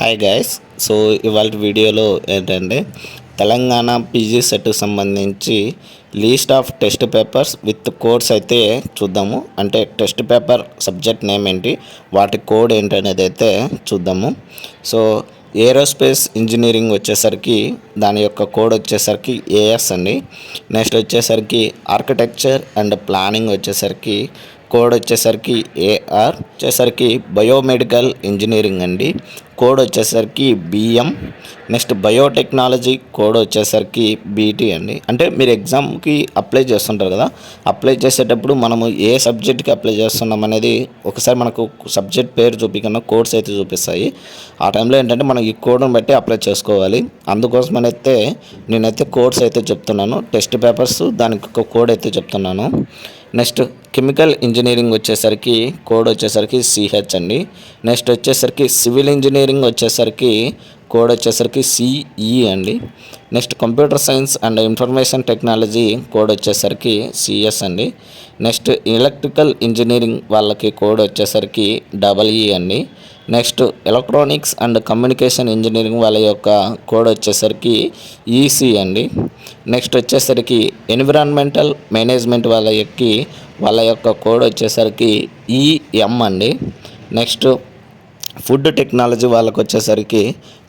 Hi guys. So ఇవాళ వీడియోలో ఏంటంటే తెలంగాణ పీజీ సెట్కి సంబంధించి least of test papers with codes అయితే చూద్దాము. అంటే టెస్ట్ పేపర్ సబ్జెక్ట్ నేమ్ ఏంటి, వాటి కోడ్ ఏంటి అనేది అయితే చూద్దాము. సో ఏరోస్పేస్ ఇంజనీరింగ్ వచ్చేసరికి దాని యొక్క కోడ్ వచ్చేసరికి ఏఎస్ అండి. నెక్స్ట్ వచ్చేసరికి ఆర్కిటెక్చర్ అండ్ ప్లానింగ్ వచ్చేసరికి కోడ్ వచ్చేసరికి ఏఆర్. వచ్చేసరికి బయోమెడికల్ ఇంజనీరింగ్ అండి, కోడ్ వచ్చేసరికి బిఎం. నెక్స్ట్ బయోటెక్నాలజీ కోడ్ వచ్చేసరికి బీటీ అండి. అంటే మీరు ఎగ్జామ్కి అప్లై చేస్తుంటారు కదా, అప్లై చేసేటప్పుడు మనము ఏ సబ్జెక్ట్కి అప్లై చేస్తున్నాం అనేది ఒకసారి మనకు సబ్జెక్ట్ పేరు చూపించకుండా కోడ్స్ అయితే చూపిస్తాయి. ఆ టైంలో ఏంటంటే మనం ఈ కోడ్ని బట్టి అప్లై చేసుకోవాలి. అందుకోసమనైతే నేనైతే కోడ్స్ అయితే చెప్తున్నాను, టెస్ట్ పేపర్స్ దానికి ఒక కోడ్ అయితే చెప్తున్నాను. నెక్స్ట్ కెమికల్ ఇంజనీరింగ్ వచ్చేసరికి కోడ్ వచ్చేసరికి సిహెచ్ అండి. నెక్స్ట్ వచ్చేసరికి సివిల్ ఇంజనీరింగ్ వచ్చేసరికి కోడ్ వచ్చేసరికి సిఈ అండి. Next computer science and information technology code వచ్చేసరికి సిఎస్ అండి. నెక్స్ట్ ఎలక్ట్రికల్ ఇంజనీరింగ్ వాళ్ళకి కోడ్ వచ్చేసరికి డబల్ఈ అండి. Next electronics and communication engineering వాళ్ళ యొక్క కోడ్ వచ్చేసరికి ఈసీ అండి. నెక్స్ట్ వచ్చేసరికి ఎన్విరాన్మెంటల్ మేనేజ్మెంట్ వాళ్ళ యొక్క కోడ్ వచ్చేసరికి ఈఎం అండి. నెక్స్ట్ ఫుడ్ టెక్నాలజీ వాళ్ళకి వచ్చేసరికి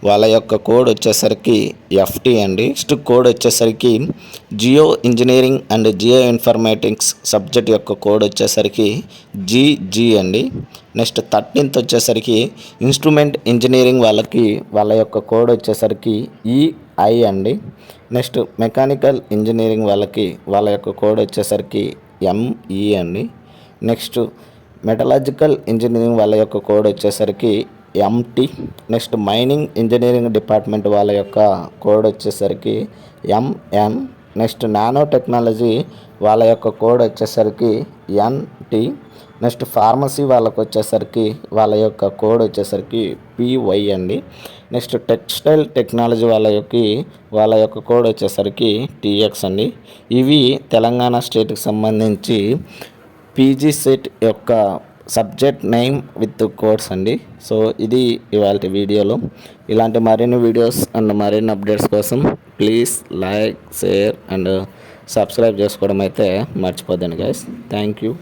వాళ్ళ యొక్క కోడ్ వచ్చేసరికి ఎఫ్టీ అండి. నెక్స్ట్ కోడ్ వచ్చేసరికి geo engineering and geo informatics subject యొక్క కోడ్ వచ్చేసరికి జీజీ అండి. నెక్స్ట్ 13th వచ్చేసరికి ఇన్స్ట్రుమెంట్ ఇంజనీరింగ్ వాళ్ళ యొక్క కోడ్ వచ్చేసరికి ఈఐ అండి. నెక్స్ట్ మెకానికల్ ఇంజనీరింగ్ వాళ్ళ యొక్క కోడ్ వచ్చేసరికి ఎంఈ అండి. నెక్స్ట్ మెటలాజికల్ ఇంజనీరింగ్ వాళ్ళ యొక్క కోడ్ వచ్చేసరికి empty. Next mining engineering department వాళ్ళ యొక్క కోడ్ వచ్చేసరికి ఎంఎన్. నెక్స్ట్ నానో టెక్నాలజీ వాళ్ళ యొక్క కోడ్ వచ్చేసరికి ఎన్టీ. నెక్స్ట్ ఫార్మసీ వాళ్ళ యొక్క కోడ్ వచ్చేసరికి పివై అండి. నెక్స్ట్ టెక్స్టైల్ టెక్నాలజీ వాళ్ళ యొక్క కోడ్ వచ్చేసరికి టీఎక్స్ అండి. ఇవి తెలంగాణ స్టేట్కి సంబంధించి పీజీ సెట్ యొక్క సబ్జెక్ట్ నేమ్ విత్ కోడ్స్ అండి. సో ఇది ఇవాళ వీడియోలో. ఇలాంటి మరిన్ని వీడియోస్ అండ్ మరిన్ని అప్డేట్స్ కోసం please like, share and subscribe చేసుకోవడం అయితే మర్చిపోద్దండి గైస్. Thank you.